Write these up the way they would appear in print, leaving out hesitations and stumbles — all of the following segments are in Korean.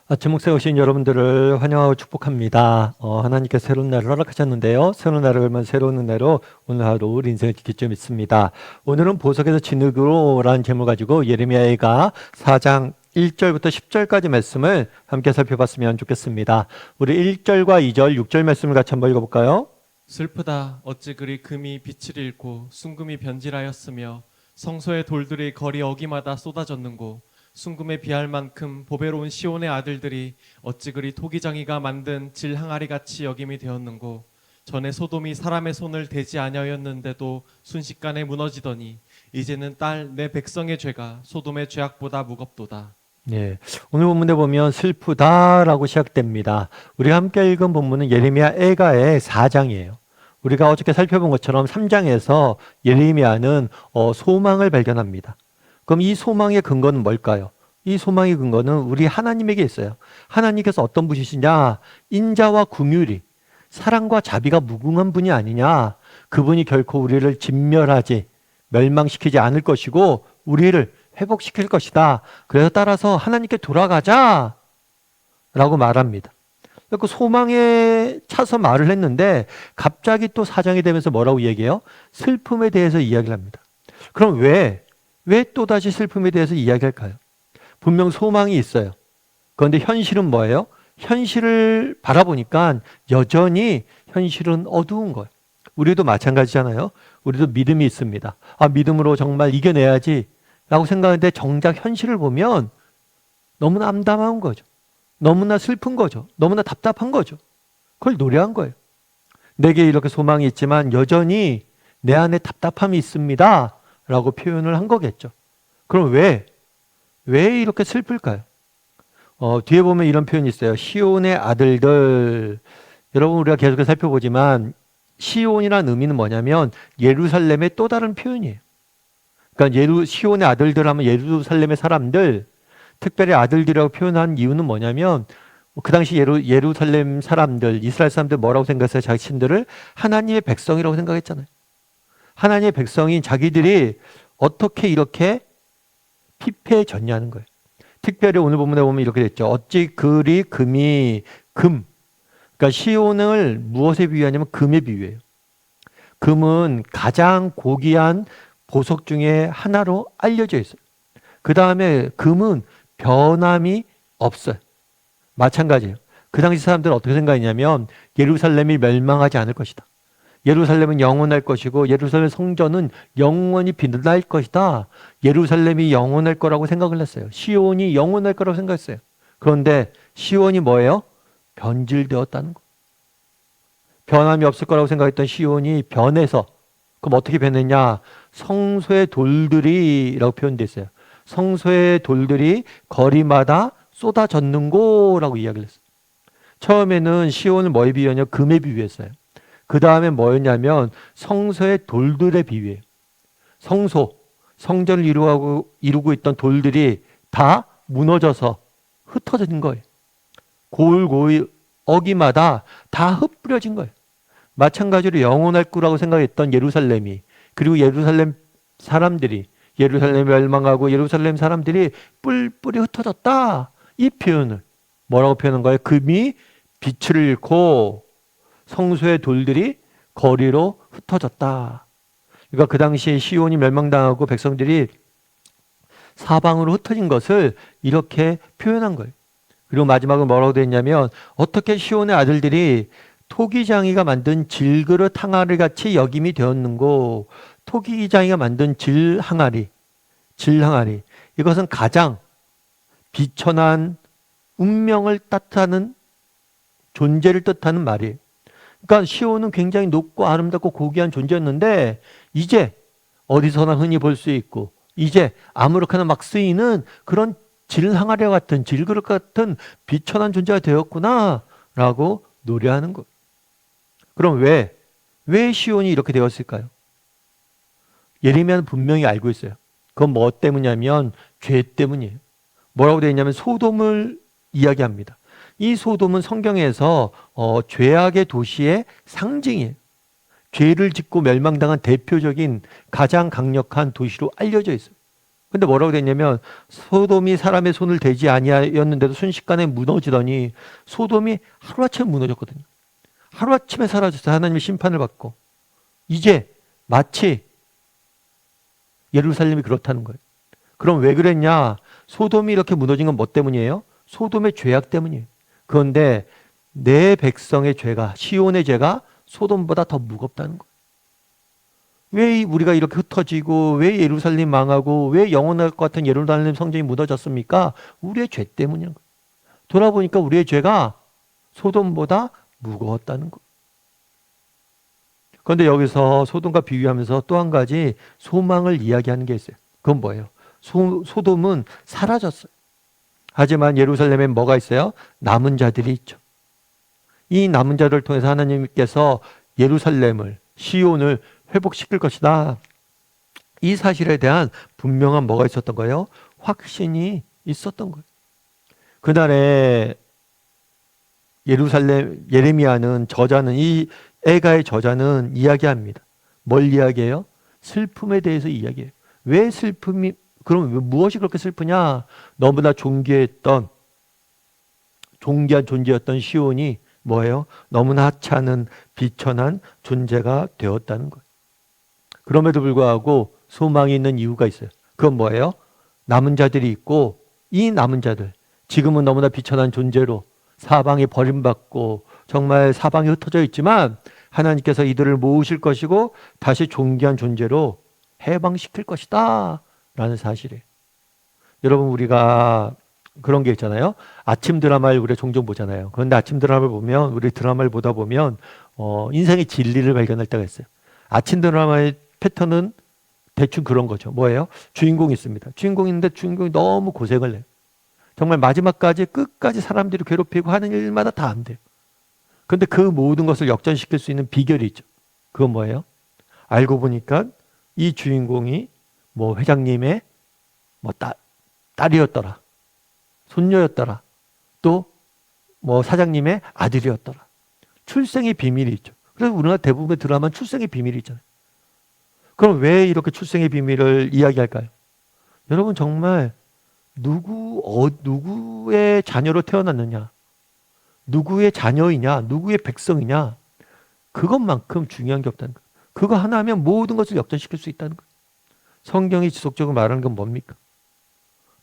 아침 목사에 오신 여러분들을 환영하고 축복합니다. 하나님께서 새로운 날을 허락하셨는데요. 새로운 날을 걸면 새로운 은혜로 오늘 하루 우리 인생을 지킬 줄 믿습니다. 오늘은 보석에서 진흙으로라는 제목을 가지고 예레미야가 4장 1절부터 10절까지 말씀을 함께 살펴봤으면 좋겠습니다. 우리 1절과 2절, 6절 말씀을 같이 한번 읽어볼까요? 슬프다. 어찌 그리 금이 빛을 잃고 순금이 변질하였으며 성소의 돌들이 거리 어기마다 쏟아졌는고 순금에 비할 만큼 보배로운 시온의 아들들이 어찌 그리 토기장이가 만든 질 항아리 같이 여김이 되었는고 전에 소돔이 사람의 손을 대지 아니하였는데도 순식간에 무너지더니 이제는 딸 내 백성의 죄가 소돔의 죄악보다 무겁도다. 네, 오늘 본문에 보면 슬프다라고 시작됩니다. 우리가 함께 읽은 본문은 예레미야 애가의 4장이에요. 우리가 어저께 살펴본 것처럼 3장에서 예레미야는 소망을 발견합니다. 그럼 이 소망의 근거는 뭘까요? 이 소망의 근거는 우리 하나님에게 있어요. 하나님께서 어떤 분이시냐? 인자와 긍휼이, 사랑과 자비가 무궁한 분이 아니냐? 그분이 결코 우리를 진멸하지, 멸망시키지 않을 것이고 우리를 회복시킬 것이다. 그래서 따라서 하나님께 돌아가자 라고 말합니다. 그 소망에 차서 말을 했는데 갑자기 또 4장이 되면서 뭐라고 얘기해요? 슬픔에 대해서 이야기를 합니다. 그럼 왜 또다시 슬픔에 대해서 이야기할까요? 분명 소망이 있어요. 그런데 현실은 뭐예요? 현실을 바라보니까 여전히 현실은 어두운 거예요. 우리도 마찬가지잖아요. 우리도 믿음이 있습니다. 믿음으로 정말 이겨내야지 라고 생각하는데 정작 현실을 보면 너무나 암담한 거죠. 너무나 슬픈 거죠. 너무나 답답한 거죠. 그걸 노래한 거예요. 내게 이렇게 소망이 있지만 여전히 내 안에 답답함이 있습니다 라고 표현을 한 거겠죠. 그럼 왜 이렇게 슬플까요? 뒤에 보면 이런 표현이 있어요. 시온의 아들들. 여러분 우리가 계속해서 살펴보지만 시온이라는 의미는 뭐냐면 예루살렘의 또 다른 표현이에요. 그러니까 시온의 아들들 하면 예루살렘의 사람들, 특별히 아들들이라고 표현한 이유는 뭐냐면 그 당시 예루살렘 사람들, 이스라엘 사람들 뭐라고 생각했어요? 자신들을 하나님의 백성이라고 생각했잖아요. 하나님의 백성인 자기들이 어떻게 이렇게 피폐해졌냐는 거예요. 특별히 오늘 본문에 보면 이렇게 됐죠. 어찌 그리 금이 금. 그러니까 시온을 무엇에 비유하냐면 금에 비유해요. 금은 가장 고귀한 보석 중에 하나로 알려져 있어요. 그 다음에 금은 변함이 없어요. 마찬가지예요. 그 당시 사람들은 어떻게 생각했냐면 예루살렘이 멸망하지 않을 것이다. 예루살렘은 영원할 것이고 예루살렘 성전은 영원히 빛날 것이다. 예루살렘이 영원할 거라고 생각을 했어요. 시온이 영원할 거라고 생각했어요. 그런데 시온이 뭐예요? 변질되었다는 거. 변함이 없을 거라고 생각했던 시온이 변해서, 그럼 어떻게 변했냐? 성소의 돌들이라고 표현되어 있어요. 성소의 돌들이 거리마다 쏟아졌는고라고 이야기를 했어요. 처음에는 시온을 뭐에 비유하냐? 금에 비유했어요. 그 다음에 뭐였냐면 성소의 돌들에 비유해요. 성전을 이루고 있던 돌들이 다 무너져서 흩어진 거예요. 고울 어기마다 다 흩뿌려진 거예요. 마찬가지로 영원할 거라고 생각했던 예루살렘이, 그리고 예루살렘 사람들이, 예루살렘 멸망하고 예루살렘 사람들이 뿔뿔이 흩어졌다. 이 표현을 뭐라고 표현한 거예요? 금이 빛을 잃고 성소의 돌들이 거리로 흩어졌다. 그러니까 그 당시에 시온이 멸망당하고 백성들이 사방으로 흩어진 것을 이렇게 표현한 거예요. 그리고 마지막은 뭐라고 되어 있냐면 어떻게 시온의 아들들이 토기장이가 만든 질그릇 항아리 같이 여김이 되었는고. 토기장이가 만든 질 항아리. 이것은 가장 비천한 운명을 뜻하는, 존재를 뜻하는 말이에요. 그러니까 시온은 굉장히 높고 아름답고 고귀한 존재였는데 이제 어디서나 흔히 볼 수 있고 이제 아무렇게나 막 쓰이는 그런 질 항아리와 같은, 질그릇 같은 비천한 존재가 되었구나 라고 노래하는 것. 그럼 왜 시온이 이렇게 되었을까요? 예레미야는 분명히 알고 있어요. 그건 뭐 때문이냐면 죄 때문이에요. 뭐라고 되어 있냐면 소돔을 이야기합니다. 이 소돔은 성경에서 죄악의 도시의 상징이에요. 죄를 짓고 멸망당한 대표적인 가장 강력한 도시로 알려져 있어요. 근데 뭐라고 됐냐면 소돔이 사람의 손을 대지 아니하였는데도 순식간에 무너지더니 소돔이 하루아침에 무너졌거든요. 하루아침에 사라졌어요. 하나님의 심판을 받고. 이제 마치 예루살렘이 그렇다는 거예요. 그럼 왜 그랬냐? 소돔이 이렇게 무너진 건 뭐 때문이에요? 소돔의 죄악 때문이에요. 그런데 내 백성의 죄가, 시온의 죄가 소돔보다 더 무겁다는 거예요. 왜 우리가 이렇게 흩어지고 왜 예루살렘 망하고 왜 영원할 것 같은 예루살렘 성전이 무너졌습니까? 우리의 죄 때문이에요. 돌아보니까 우리의 죄가 소돔보다 무거웠다는 거예요. 그런데 여기서 소돔과 비교하면서 또 한 가지 소망을 이야기하는 게 있어요. 그건 뭐예요? 소돔은 사라졌어요. 하지만 예루살렘엔 뭐가 있어요? 남은 자들이 있죠. 이 남은 자들을 통해서 하나님께서 예루살렘을, 시온을 회복시킬 것이다. 이 사실에 대한 분명한 뭐가 있었던 거예요? 확신이 있었던 거예요. 그날에 예레미야는 저자는 이 애가의 저자는 이야기합니다. 뭘 이야기해요? 슬픔에 대해서 이야기해요. 왜 슬픔이 그럼 무엇이 그렇게 슬프냐? 너무나 존귀한 존재였던 시온이 뭐예요? 너무나 하찮은 비천한 존재가 되었다는 거예요. 그럼에도 불구하고 소망이 있는 이유가 있어요. 그건 뭐예요? 남은 자들이 있고 이 남은 자들 지금은 너무나 비천한 존재로 사방에 버림받고 정말 사방에 흩어져 있지만 하나님께서 이들을 모으실 것이고 다시 존귀한 존재로 해방시킬 것이다 라는 사실이에요. 여러분 우리가 그런 게 있잖아요. 아침 드라마를 우리가 종종 보잖아요. 그런데 아침 드라마를 보면 우리 드라마를 보다 보면 인생의 진리를 발견할 때가 있어요. 아침 드라마의 패턴은 대충 그런 거죠. 뭐예요? 주인공이 있습니다. 주인공이 있는데 주인공이 너무 고생을 해요. 정말 마지막까지 끝까지 사람들이 괴롭히고 하는 일마다 다 안 돼요. 그런데 그 모든 것을 역전시킬 수 있는 비결이 있죠. 그건 뭐예요? 알고 보니까 이 주인공이 뭐 회장님의 뭐 딸이었더라. 손녀였더라. 또 뭐 사장님의 아들이었더라. 출생의 비밀이 있죠. 그래서 우리나라 대부분의 드라마는 출생의 비밀이 있잖아요. 그럼 왜 이렇게 출생의 비밀을 이야기할까요? 여러분 정말 누구의 자녀로 태어났느냐? 누구의 자녀이냐? 누구의 백성이냐? 그것만큼 중요한 게 없다는 거예요. 그거 하나 하면 모든 것을 역전시킬 수 있다는 거예요. 성경이 지속적으로 말하는 건 뭡니까?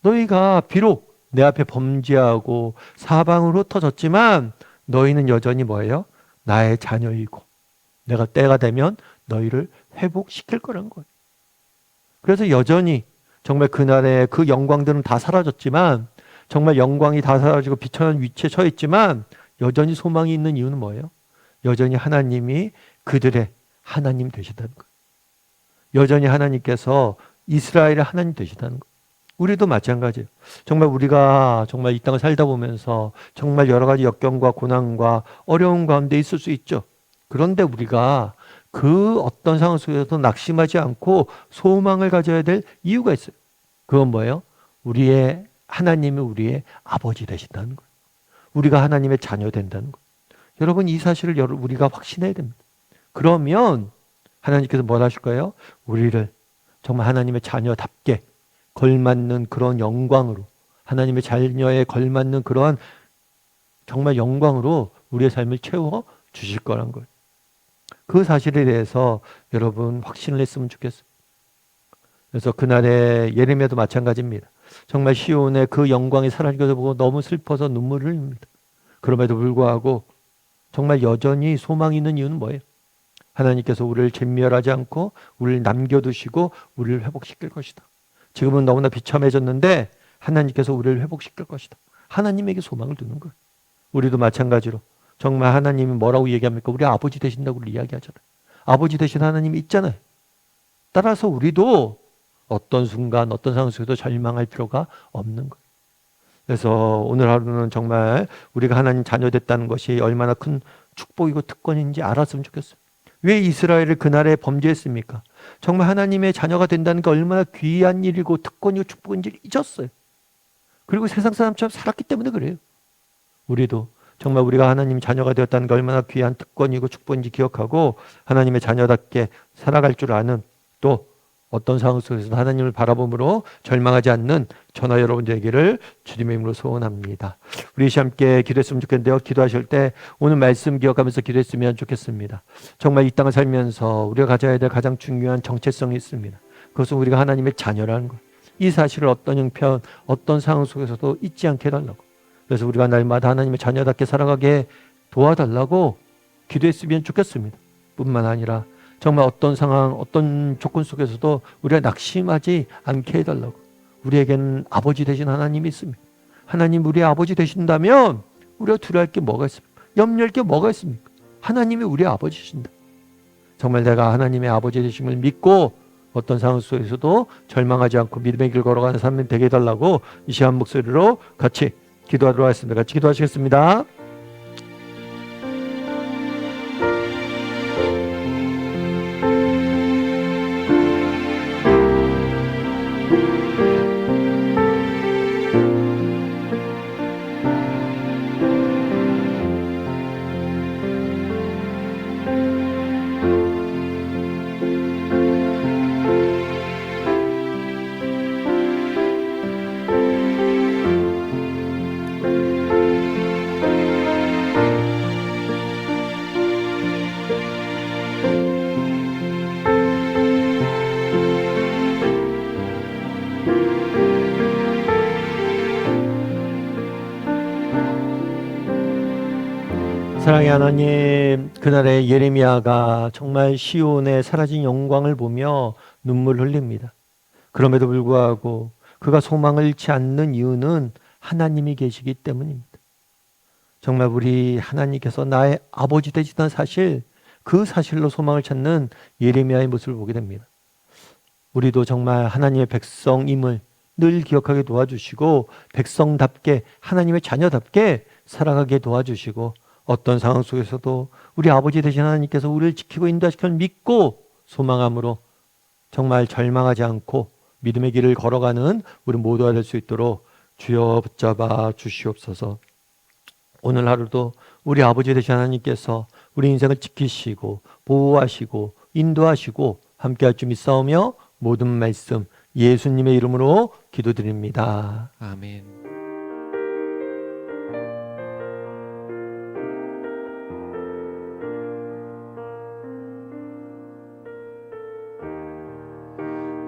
너희가 비록 내 앞에 범죄하고 사방으로 흩어졌지만 너희는 여전히 뭐예요? 나의 자녀이고 내가 때가 되면 너희를 회복시킬 거란 거예요. 그래서 여전히 정말 그날의 그 영광들은 다 사라졌지만 정말 영광이 다 사라지고 비천한 위치에 처해 있지만 여전히 소망이 있는 이유는 뭐예요? 여전히 하나님이 그들의 하나님 되시다는 거예요. 여전히 하나님께서 이스라엘의 하나님 되시다는 거예요. 우리도 마찬가지예요. 정말 우리가 정말 이 땅을 살다 보면서 정말 여러 가지 역경과 고난과 어려운 가운데 있을 수 있죠. 그런데 우리가 그 어떤 상황 속에서도 낙심하지 않고 소망을 가져야 될 이유가 있어요. 그건 뭐예요? 우리의 하나님이 우리의 아버지 되신다는 거예요. 우리가 하나님의 자녀 된다는 거예요. 여러분 이 사실을 우리가 확신해야 됩니다. 그러면 하나님께서 뭘 하실 거예요? 우리를 정말 하나님의 자녀답게 걸맞는 그런 영광으로 하나님의 자녀에 걸맞는 그러한 정말 영광으로 우리의 삶을 채워 주실 거란 거예요. 그 사실에 대해서 여러분 확신을 했으면 좋겠어요. 그래서 그날의 예레미야도 마찬가지입니다. 정말 시온의 그 영광이 사라진 것을 보고 너무 슬퍼서 눈물을 흘립니다. 그럼에도 불구하고 정말 여전히 소망이 있는 이유는 뭐예요? 하나님께서 우리를 진멸하지 않고 우리를 남겨두시고 우리를 회복시킬 것이다. 지금은 너무나 비참해졌는데 하나님께서 우리를 회복시킬 것이다. 하나님에게 소망을 두는 거예요. 우리도 마찬가지로 정말 하나님이 뭐라고 얘기합니까? 우리 아버지 되신다고 우리 이야기하잖아요. 아버지 되신 하나님이 있잖아요. 따라서 우리도 어떤 순간 어떤 상황 속에도 절망할 필요가 없는 거예요. 그래서 오늘 하루는 정말 우리가 하나님 자녀 됐다는 것이 얼마나 큰 축복이고 특권인지 알았으면 좋겠어요. 왜 이스라엘을 그날에 범죄했습니까? 정말 하나님의 자녀가 된다는 게 얼마나 귀한 일이고 특권이고 축복인지를 잊었어요. 그리고 세상 사람처럼 살았기 때문에 그래요. 우리도 정말 우리가 하나님 자녀가 되었다는 게 얼마나 귀한 특권이고 축복인지 기억하고 하나님의 자녀답게 살아갈 줄 아는 또 어떤 상황 속에서도 하나님을 바라봄으로 절망하지 않는 저나 여러분 되기를 주님의 이름으로 소원합니다. 우리 함께 기도했으면 좋겠는데요. 기도하실 때 오늘 말씀 기억하면서 기도했으면 좋겠습니다. 정말 이 땅을 살면서 우리가 가져야 될 가장 중요한 정체성이 있습니다. 그것은 우리가 하나님의 자녀라는 것. 이 사실을 어떤 형편, 어떤 상황 속에서도 잊지 않게 해달라고. 그래서 우리가 날마다 하나님의 자녀답게 살아가게 도와달라고 기도했으면 좋겠습니다. 뿐만 아니라 정말 어떤 상황, 어떤 조건 속에서도 우리가 낙심하지 않게 해달라고. 우리에게는 아버지 되신 하나님이 있습니다. 하나님 우리의 아버지 되신다면 우리가 두려워할 게 뭐가 있습니까? 염려할 게 뭐가 있습니까? 하나님이 우리의 아버지신다. 정말 내가 하나님의 아버지 되심을 믿고 어떤 상황 속에서도 절망하지 않고 믿음의 길 걸어가는 삶이 되게 해달라고 이 시간 목소리로 같이 기도하도록 하겠습니다. 같이 기도하시겠습니다. 사랑의 하나님, 그날의 예레미야가 정말 시온의 사라진 영광을 보며 눈물을 흘립니다. 그럼에도 불구하고 그가 소망을 잃지 않는 이유는 하나님이 계시기 때문입니다. 정말 우리 하나님께서 나의 아버지 되시다는 사실, 그 사실로 소망을 찾는 예레미야의 모습을 보게 됩니다. 우리도 정말 하나님의 백성임을 늘 기억하게 도와주시고 백성답게 하나님의 자녀답게 살아가게 도와주시고 어떤 상황 속에서도 우리 아버지 되신 하나님께서 우리를 지키고 인도하시길 믿고 소망함으로 정말 절망하지 않고 믿음의 길을 걸어가는 우리 모두가 될 수 있도록 주여 붙잡아 주시옵소서. 오늘 하루도 우리 아버지 되신 하나님께서 우리 인생을 지키시고 보호하시고 인도하시고 함께할 줄 믿사오며 모든 말씀 예수님의 이름으로 기도드립니다. 아멘.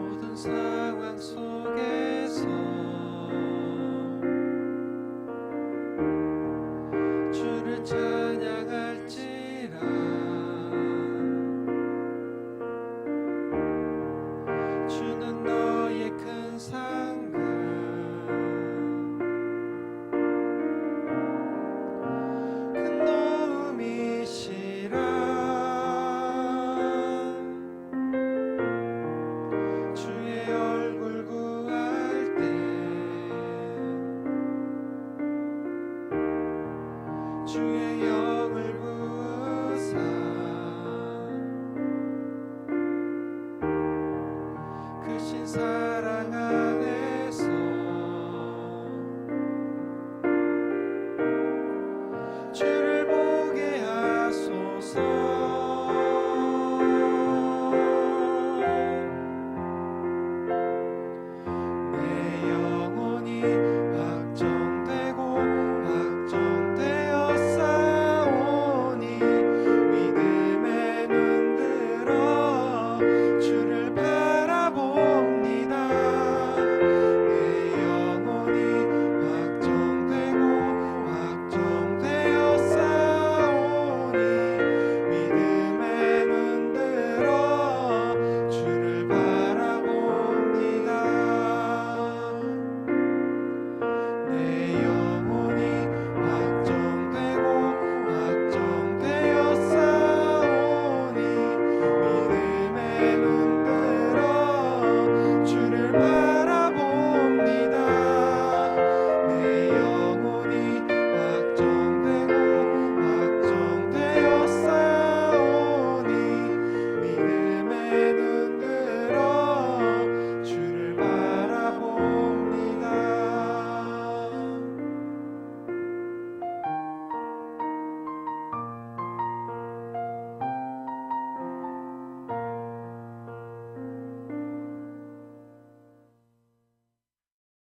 모든 상황 속에서 주를 찬양할지라. 주는 너의 큰 상급, 큰 도움이시라. 주의 얼굴 구할 때 주의 영을 부으사 그 신사